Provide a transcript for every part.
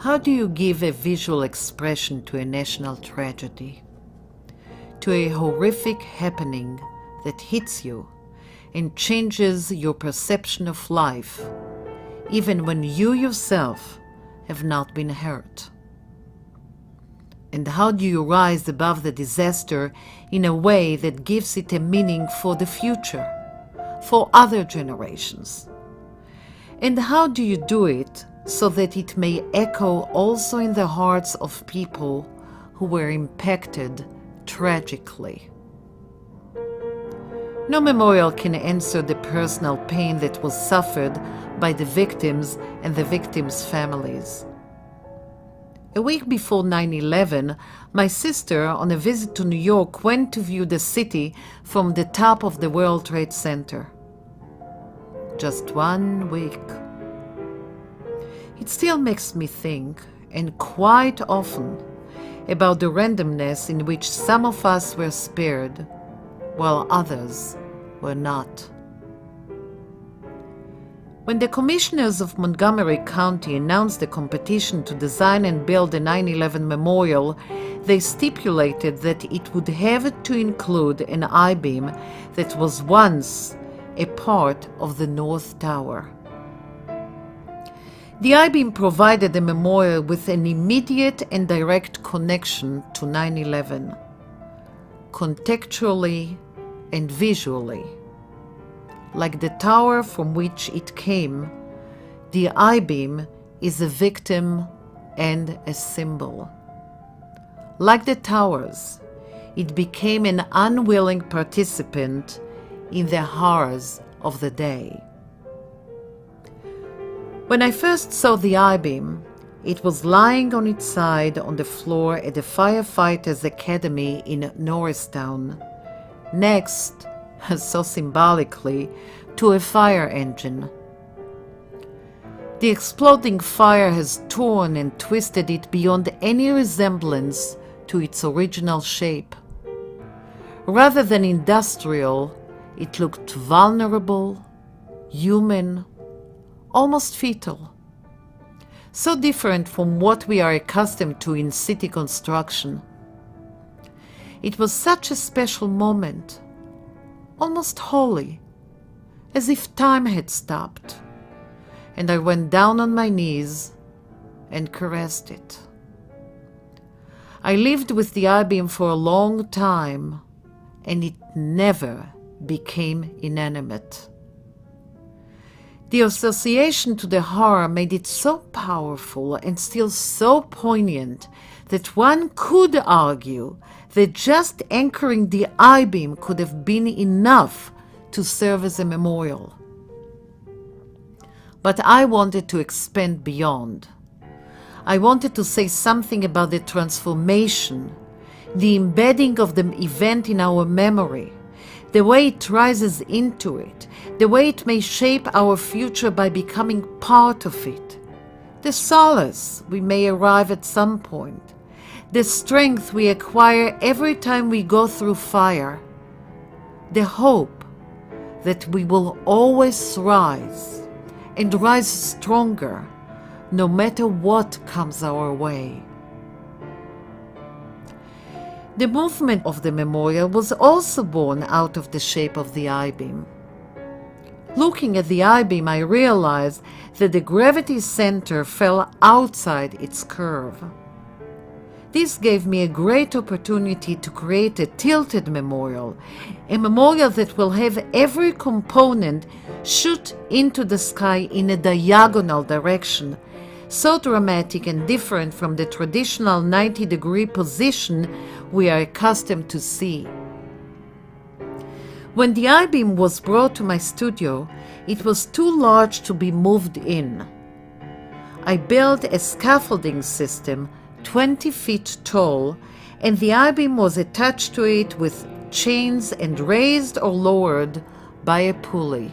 How do you give a visual expression to a national tragedy? To a horrific happening that hits you and changes your perception of life, even when you yourself have not been hurt? And how do you rise above the disaster in a way that gives it a meaning for the future, for other generations? And how do you do it so that it may echo also in the hearts of people who were impacted tragically? No memorial can answer the personal pain that was suffered by the victims and the victims' families. A week before 9/11, my sister, on a visit to New York, went to view the city from the top of the World Trade Center. Just 1 week. It still makes me think, and quite often, about the randomness in which some of us were spared, while others were not. When the commissioners of Montgomery County announced the competition to design and build a 9/11 memorial, they stipulated that it would have to include an I-beam that was once a part of the North Tower. The I-beam provided the memorial with an immediate and direct connection to 9/11, contextually and visually. Like the tower from which it came, the I-beam is a victim and a symbol. Like the towers, it became an unwilling participant in the horrors of the day. When I first saw the I-beam, it was lying on its side on the floor at the Firefighters Academy in Norristown, next, so symbolically, to a fire engine. The exploding fire has torn and twisted it beyond any resemblance to its original shape. Rather than industrial, it looked vulnerable, human, almost fetal. So different from what we are accustomed to in city construction. It was such a special moment, almost holy, as if time had stopped, and I went down on my knees and caressed it. I lived with the I-beam for a long time, and it never became inanimate. The association to the horror made it so powerful and still so poignant that one could argue that just anchoring the I-beam could have been enough to serve as a memorial. But I wanted to expand beyond. I wanted to say something about the transformation, the embedding of the event in our memory, the way it rises into it, the way it may shape our future by becoming part of it, the solace we may arrive at some point, the strength we acquire every time we go through fire, the hope that we will always rise and rise stronger no matter what comes our way. The movement of the memorial was also born out of the shape of the I-beam. Looking at the I-beam, I realized that the gravity center fell outside its curve. This gave me a great opportunity to create a tilted memorial, a memorial that will have every component shoot into the sky in a diagonal direction, so dramatic and different from the traditional 90-degree position we are accustomed to see. When the I-beam was brought to my studio, it was too large to be moved in. I built a scaffolding system 20 feet tall, and the I-beam was attached to it with chains and raised or lowered by a pulley.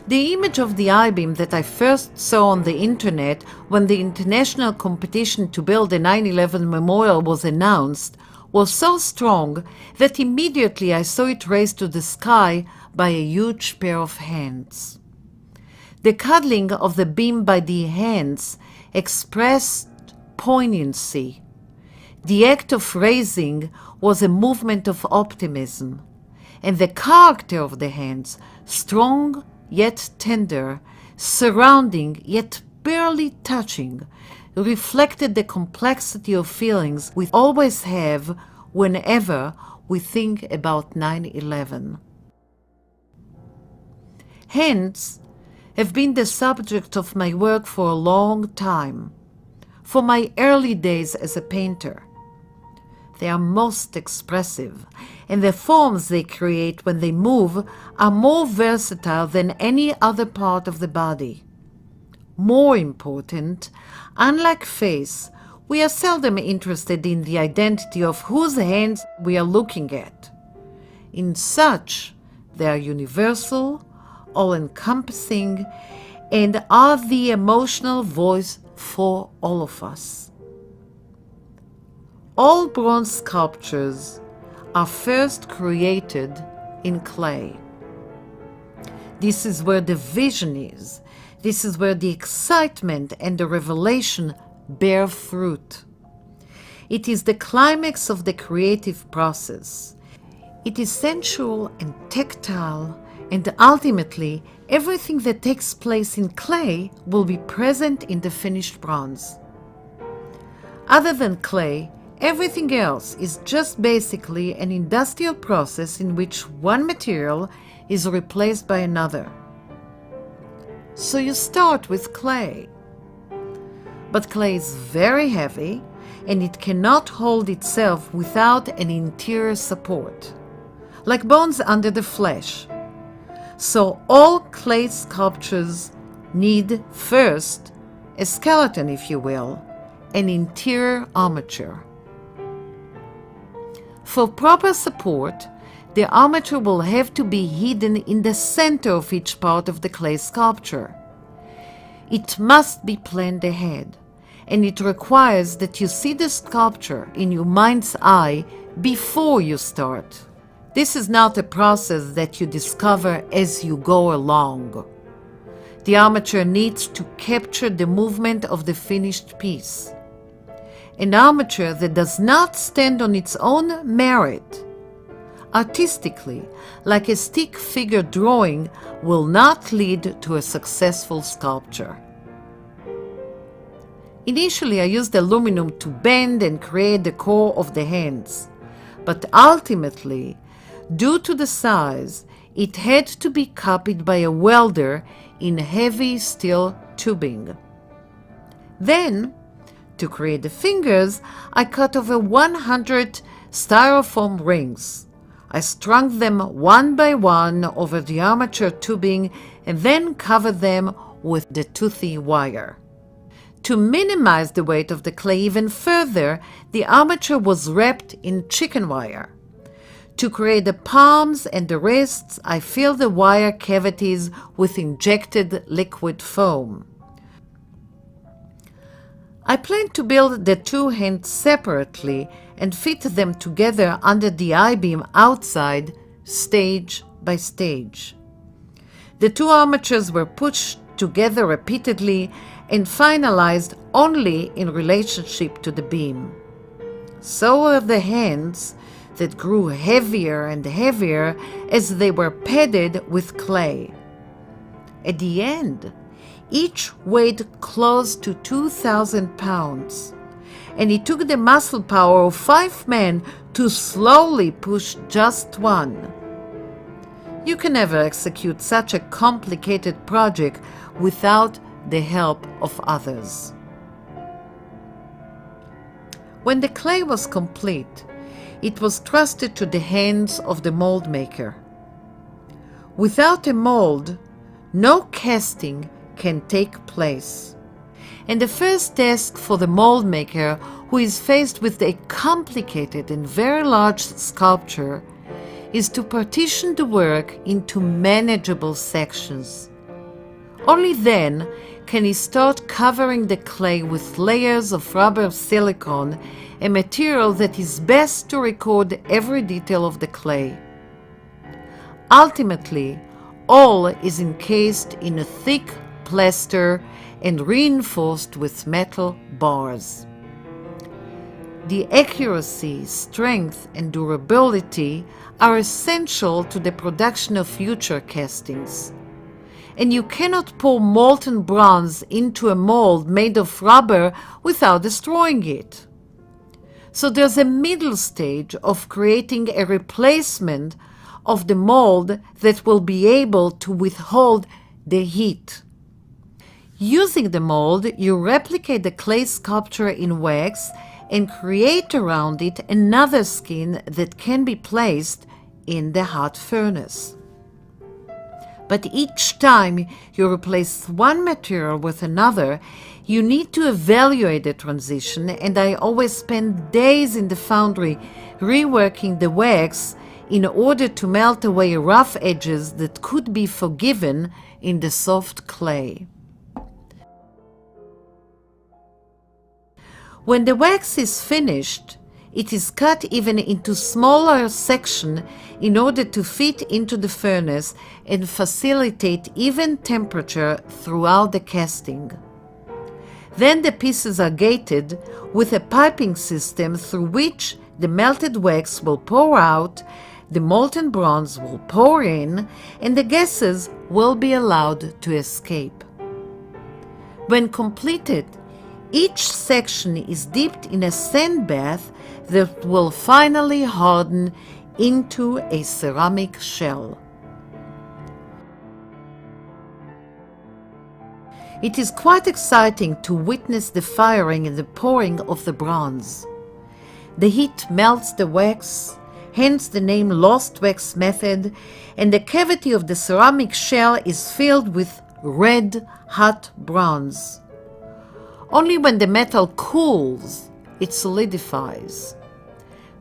The image of the I-beam that I first saw on the internet when the international competition to build a 9/11 memorial was announced was so strong that immediately I saw it raised to the sky by a huge pair of hands. The cuddling of the beam by the hands expressed poignancy. The act of raising was a movement of optimism, and the character of the hands, strong yet tender, surrounding yet barely touching, reflected the complexity of feelings we always have whenever we think about 9/11. Hands have been the subject of my work for a long time, for my early days as a painter. They are most expressive, and the forms they create when they move are more versatile than any other part of the body. More important, unlike face, we are seldom interested in the identity of whose hands we are looking at. In such, they are universal, all-encompassing, and are the emotional voice for all of us. All bronze sculptures are first created in clay. This is where the vision is. This is where the excitement and the revelation bear fruit. It is the climax of the creative process. It is sensual and tactile, and ultimately, everything that takes place in clay will be present in the finished bronze. Other than clay, everything else is just basically an industrial process in which one material is replaced by another. So you start with clay. But clay is very heavy, and it cannot hold itself without an interior support, like bones under the flesh. So all clay sculptures need first a skeleton, if you will, an interior armature. For proper support, the armature will have to be hidden in the center of each part of the clay sculpture. It must be planned ahead, and it requires that you see the sculpture in your mind's eye before you start. This is not a process that you discover as you go along. The armature needs to capture the movement of the finished piece. An armature that does not stand on its own merit, artistically, like a stick figure drawing, will not lead to a successful sculpture. Initially, I used aluminum to bend and create the core of the hands, but ultimately, due to the size, it had to be copied by a welder in heavy steel tubing. Then, to create the fingers, I cut over 100 styrofoam rings. I strung them one by one over the armature tubing and then covered them with the toothy wire. To minimize the weight of the clay even further, the armature was wrapped in chicken wire. To create the palms and the wrists, I filled the wire cavities with injected liquid foam. I planned to build the two hands separately and fit them together under the I-beam outside, stage by stage. The two armatures were pushed together repeatedly and finalized only in relationship to the beam. So were the hands, that grew heavier and heavier as they were padded with clay. At the end, each weighed close to 2,000 pounds, and it took the muscle power of 5 men to slowly push just one. You can never execute such a complicated project without the help of others. When the clay was complete, it was trusted to the hands of the mold maker. Without a mold, no casting can take place. And the first task for the mold maker, who is faced with a complicated and very large sculpture, is to partition the work into manageable sections. Only then can he start covering the clay with layers of rubber silicone, a material that is best to record every detail of the clay. Ultimately, all is encased in a thick plaster and reinforced with metal bars. The accuracy, strength, and durability are essential to the production of future castings. And you cannot pour molten bronze into a mold made of rubber without destroying it. So there's a middle stage of creating a replacement of the mold that will be able to withhold the heat. Using the mold, you replicate the clay sculpture in wax and create around it another skin that can be placed in the hot furnace. But each time you replace one material with another, you need to evaluate the transition, and I always spend days in the foundry reworking the wax in order to melt away rough edges that could be forgiven in the soft clay. When the wax is finished, it is cut even into smaller sections in order to fit into the furnace and facilitate even temperature throughout the casting. Then the pieces are gated with a piping system through which the melted wax will pour out, the molten bronze will pour in, and the gases will be allowed to escape. When completed, each section is dipped in a sand bath that will finally harden into a ceramic shell. It is quite exciting to witness the firing and the pouring of the bronze. The heat melts the wax, hence the name lost wax method, and the cavity of the ceramic shell is filled with red, hot bronze. Only when the metal cools, it solidifies.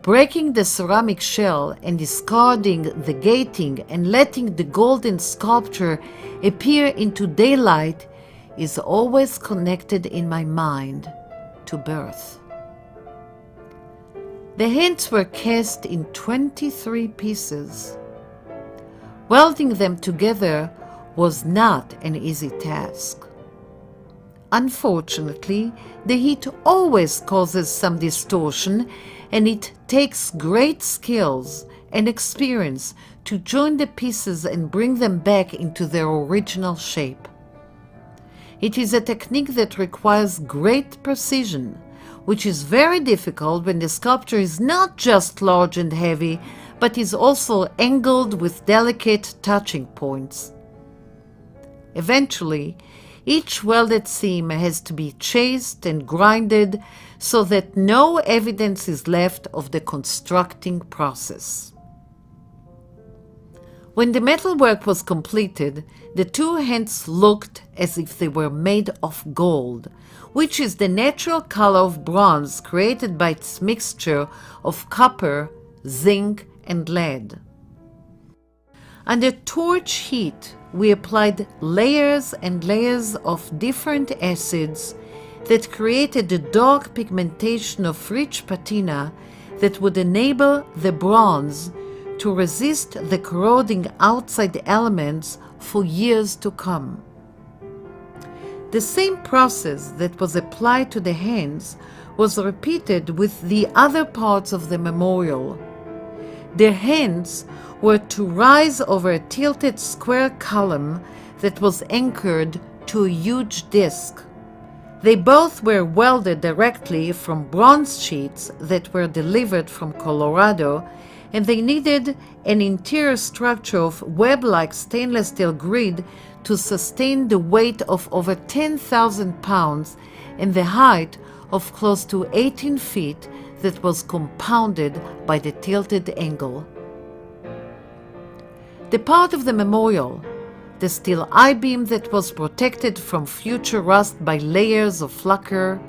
Breaking the ceramic shell and discarding the gating and letting the golden sculpture appear into daylight is always connected in my mind to birth. The hands were cast in 23 pieces. Welding them together was not an easy task. Unfortunately, the heat always causes some distortion, and it takes great skills and experience to join the pieces and bring them back into their original shape. It is a technique that requires great precision, which is very difficult when the sculpture is not just large and heavy, but is also angled with delicate touching points. Eventually, each welded seam has to be chased and grinded so that no evidence is left of the constructing process. When the metalwork was completed, the two hands looked as if they were made of gold, which is the natural color of bronze created by its mixture of copper, zinc, and lead. Under torch heat, we applied layers and layers of different acids that created a dark pigmentation of rich patina that would enable the bronze to resist the corroding outside elements for years to come. The same process that was applied to the hands was repeated with the other parts of the memorial. Their hands were to rise over a tilted square column that was anchored to a huge disc. They both were welded directly from bronze sheets that were delivered from Colorado, and they needed an interior structure of web-like stainless steel grid to sustain the weight of over 10,000 pounds and the height of close to 18 feet that was compounded by the tilted angle. The part of the memorial, the steel I-beam that was protected from future rust by layers of lacquer,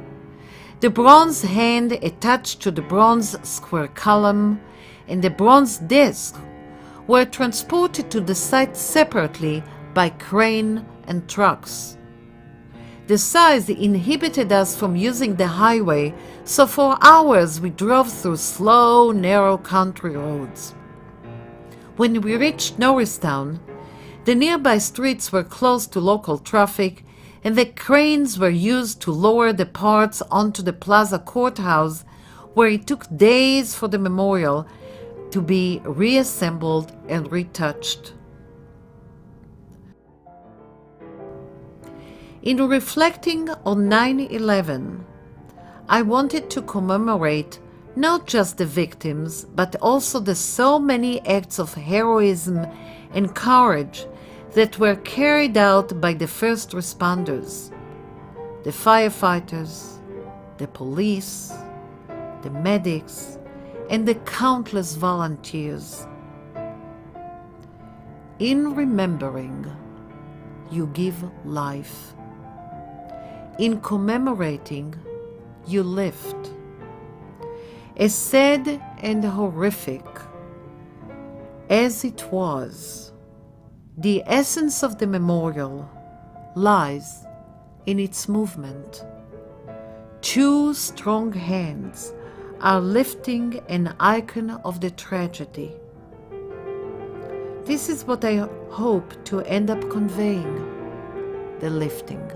the bronze hand attached to the bronze square column, and the bronze disc were transported to the site separately by crane and trucks. The size inhibited us from using the highway, so for hours we drove through slow, narrow country roads. When we reached Norristown, The nearby streets were closed to local traffic, and the cranes were used to lower the parts onto the Plaza Courthouse, where it took days for the memorial to be reassembled and retouched. In reflecting on 9/11, I wanted to commemorate not just the victims, but also the so many acts of heroism and courage that were carried out by the first responders, the firefighters, the police, the medics, and the countless volunteers. In remembering, you give life. In commemorating, you lift. As sad and horrific as it was, the essence of the memorial lies in its movement. Two strong hands are lifting an icon of the tragedy. This is what I hope to end up conveying, the lifting.